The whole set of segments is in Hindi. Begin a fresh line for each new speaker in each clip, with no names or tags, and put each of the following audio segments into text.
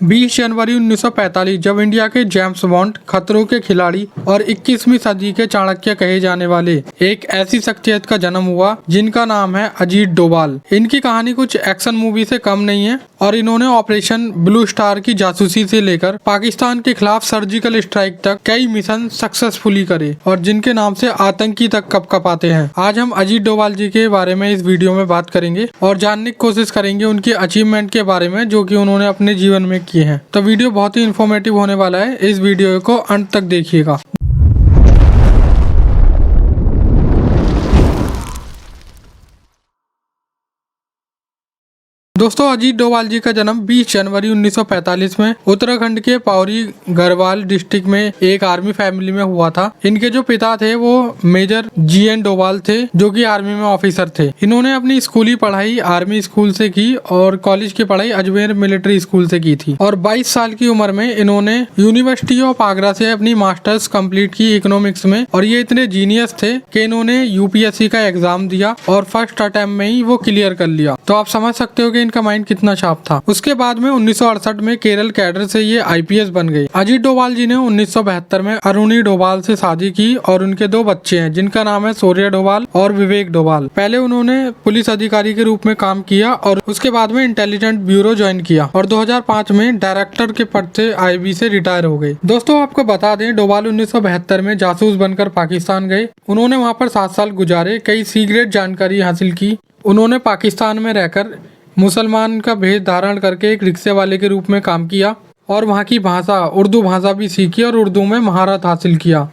20 जनवरी 1945 जब इंडिया के जेम्स बॉन्ड खतरों के खिलाड़ी और 21वीं सदी के चाणक्य कहे जाने वाले एक ऐसी शख्सियत का जन्म हुआ जिनका नाम है अजीत डोभाल। इनकी कहानी कुछ एक्शन मूवी से कम नहीं है और इन्होंने ऑपरेशन ब्लू स्टार की जासूसी से लेकर पाकिस्तान के खिलाफ सर्जिकल स्ट्राइक तक कई मिशन सक्सेसफुली करे और जिनके नाम से आतंकी तक कपकपाते हैं। आज हम अजीत डोभाल जी के बारे में इस वीडियो में बात करेंगे और जानने की कोशिश करेंगे उनके अचीवमेंट के बारे में जो कि उन्होंने अपने जीवन में किए हैं। तो वीडियो बहुत ही इन्फॉर्मेटिव होने वाला है, इस वीडियो को अंत तक देखिएगा। दोस्तों, अजीत डोभाल जी का जन्म 20 जनवरी 1945 में उत्तराखंड के पौरी गढ़वाल डिस्ट्रिक्ट में एक आर्मी फैमिली में हुआ था। इनके जो पिता थे वो मेजर GN डोभाल थे जो कि आर्मी में ऑफिसर थे। इन्होंने अपनी स्कूली पढ़ाई आर्मी स्कूल से की और कॉलेज की पढ़ाई अजमेर मिलिट्री स्कूल से की थी और 22 साल की उम्र में इन्होंने यूनिवर्सिटी ऑफ आगरा से अपनी मास्टर्स कंप्लीट की इकोनॉमिक्स में। और ये इतने जीनियस थे कि इन्होंने UPSC का एग्जाम दिया और फर्स्ट अटेम्प्ट में ही वो क्लियर कर लिया। तो आप समझ सकते हो कि इनका माइंड कितना शार्प था। उसके बाद में 1968 में केरल कैडर से ये IPS बन गई। अजीत डोभाल जी ने 1972 में अरुणी डोभाल से शादी की और उनके 2 बच्चे हैं जिनका नाम है शौर्य डोभाल और विवेक डोभाल। पहले उन्होंने पुलिस अधिकारी के रूप में काम किया और उसके बाद में इंटेलिजेंस ब्यूरो ज्वाइन किया और 2005 में डायरेक्टर के पद से IB से रिटायर हो गए। दोस्तों, आपको बता दें डोभाल 1972 में जासूस बनकर पाकिस्तान गए। उन्होंने वहाँ पर 7 साल गुजारे, कई सीक्रेट जानकारी हासिल की। उन्होंने पाकिस्तान में रहकर मुसलमान का भेष धारण करके एक रिक्शे वाले के रूप में काम किया और वहाँ की भाषा उर्दू भाषा भी सीखी और उर्दू में महारत हासिल किया।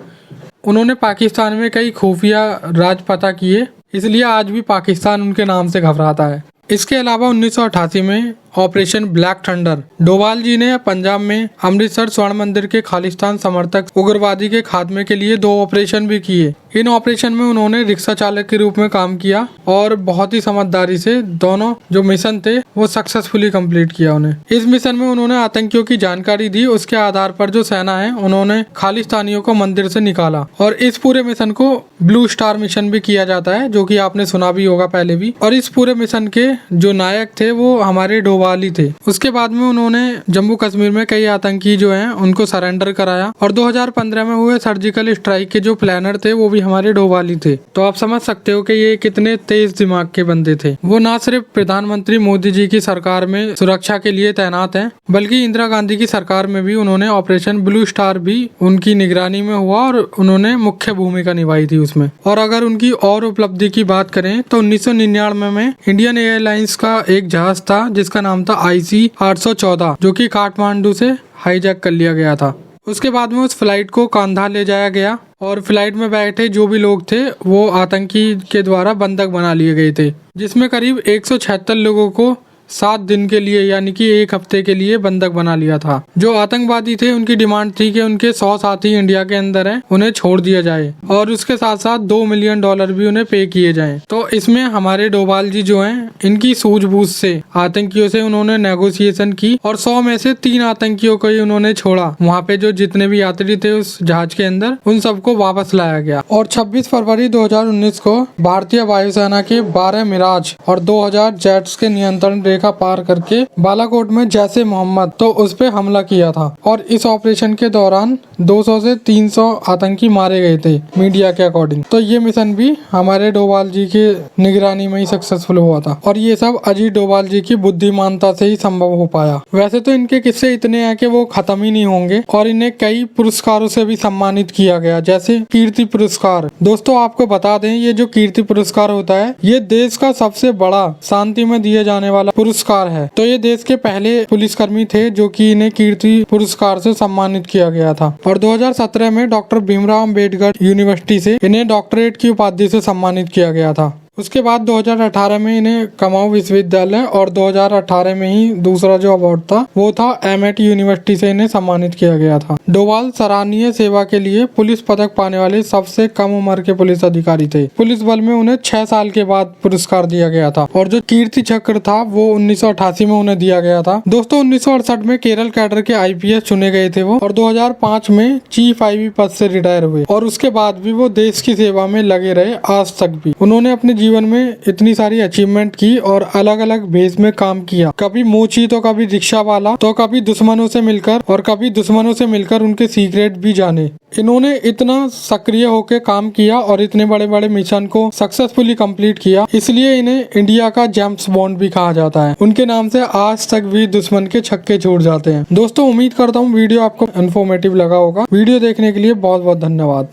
उन्होंने पाकिस्तान में कई खुफिया राज पता किए, इसलिए आज भी पाकिस्तान उनके नाम से घबराता है। इसके अलावा 1988 में ऑपरेशन ब्लैक थंडर डोभाल जी ने पंजाब में अमृतसर स्वर्ण मंदिर के खालिस्तान समर्थक उग्रवादी के खात्मे के लिए 2 ऑपरेशन भी किए। इन ऑपरेशन में उन्होंने रिक्शा चालक के रूप में काम किया और बहुत ही समझदारी से दोनों जो मिशन थे वो सक्सेसफुली कंप्लीट किया। उन्हें इस मिशन में उन्होंने आतंकियों की जानकारी दी, उसके आधार पर जो सेना है उन्होंने खालिस्तानियों को मंदिर से निकाला और इस पूरे मिशन को ब्लू स्टार मिशन भी किया जाता है जो कि आपने सुना भी होगा पहले भी। और इस पूरे मिशन के जो नायक थे वो हमारे डोभाल ही थे। उसके बाद में उन्होंने जम्मू कश्मीर में कई आतंकी जो हैं उनको सरेंडर कराया और 2015 में हुए सर्जिकल स्ट्राइक के जो प्लानर थे वो भी हमारे डोभाल ही थे। तो आप समझ सकते हो कि ये कितने तेज दिमाग के बंदे थे। वो ना सिर्फ प्रधानमंत्री मोदी जी की सरकार में सुरक्षा के लिए तैनात हैं बल्कि इंदिरा गांधी की सरकार में भी उन्होंने ऑपरेशन ब्लू स्टार भी उनकी निगरानी में हुआ और उन्होंने मुख्य भूमिका निभाई थी उसमें। और अगर उनकी और उपलब्धि की बात करें तो 1999 में इंडियन एयरलाइंस का एक जहाज था जिसका नाम था IC-814 जो कि काठमांडू से हाईजैक कर लिया गया था। उसके बाद में उस फ्लाइट को कांधार ले जाया गया और फ्लाइट में बैठे जो भी लोग थे वो आतंकी के द्वारा बंधक बना लिए गए थे, जिसमें करीब 176 लोगों को 7 दिन के लिए यानी कि 1 हफ्ते के लिए बंधक बना लिया था। जो आतंकवादी थे उनकी डिमांड थी कि उनके 100 साथी इंडिया के अंदर हैं, उन्हें छोड़ दिया जाए और उसके साथ साथ $2 मिलियन भी उन्हें पे किए जाएं। तो इसमें हमारे डोभाल जी जो हैं इनकी सूझबूझ से आतंकियों से उन्होंने नेगोशिएशन की और 100 में से 3 आतंकियों को ही उन्होंने छोड़ा। वहाँ पे जो जितने भी यात्री थे उस जहाज के अंदर उन सबको वापस लाया गया और 26 फरवरी 2019 को भारतीय वायुसेना के 12 मिराज और 2000 जेट्स के नियंत्रण का पार करके बालाकोट में जैसे मोहम्मद तो उस पे हमला किया था और इस ऑपरेशन के दौरान 200 से 300 आतंकी मारे गए थे मीडिया के अकॉर्डिंग। तो ये मिशन भी हमारे डोभाल जी के निगरानी में ही सक्सेसफुल हुआ था और ये सब अजीत डोभाल जी की बुद्धिमानता से ही संभव हो पाया। वैसे तो इनके किस्से इतने हैं कि वो खत्म ही नहीं होंगे और इन्हें कई पुरस्कारों से भी सम्मानित किया गया, जैसे कीर्ति पुरस्कार। दोस्तों, आपको बता दें ये जो कीर्ति पुरस्कार होता है ये देश का सबसे बड़ा शांति में दिए जाने वाला पुरस्कार है। तो ये देश के पहले पुलिसकर्मी थे जो कि इन्हें कीर्ति पुरस्कार से सम्मानित किया गया था और 2017 में डॉक्टर भीमराव अंबेडकर यूनिवर्सिटी से इन्हें डॉक्टरेट की उपाधि से सम्मानित किया गया था। उसके बाद 2018 में इन्हें कुमाऊं विश्वविद्यालय और 2018 में ही दूसरा जो अवार्ड था वो था MIT यूनिवर्सिटी से इन्हें सम्मानित किया गया था। डोभाल सराहनीय सेवा के लिए पुलिस पदक पाने वाले सबसे कम उम्र के पुलिस अधिकारी थे। पुलिस बल में उन्हें 6 साल के बाद पुरस्कार दिया गया था और जो कीर्ति चक्र था वो 1988 में उन्हें दिया गया था। दोस्तों, 1968 में केरल कैडर के IPS चुने गए थे वो और 2005 में चीफ IB पद से रिटायर हुए और उसके बाद भी वो देश की सेवा में लगे रहे आज तक भी। उन्होंने अपने जीवन में इतनी सारी अचीवमेंट की और अलग अलग भेष में काम किया, कभी मोची तो कभी रिक्शा वाला, तो कभी दुश्मनों से मिलकर और कभी दुश्मनों से मिलकर उनके सीक्रेट भी जाने। इन्होंने इतना सक्रिय होकर काम किया और इतने बड़े बड़े मिशन को सक्सेसफुली कंप्लीट किया, इसलिए इन्हें इंडिया का जेम्स बॉन्ड भी कहा जाता है। उनके नाम से आज तक भी दुश्मन के छक्के छूट जाते हैं। दोस्तों, उम्मीद करता हूँ वीडियो आपको इन्फॉर्मेटिव लगा होगा। वीडियो देखने के लिए बहुत बहुत धन्यवाद।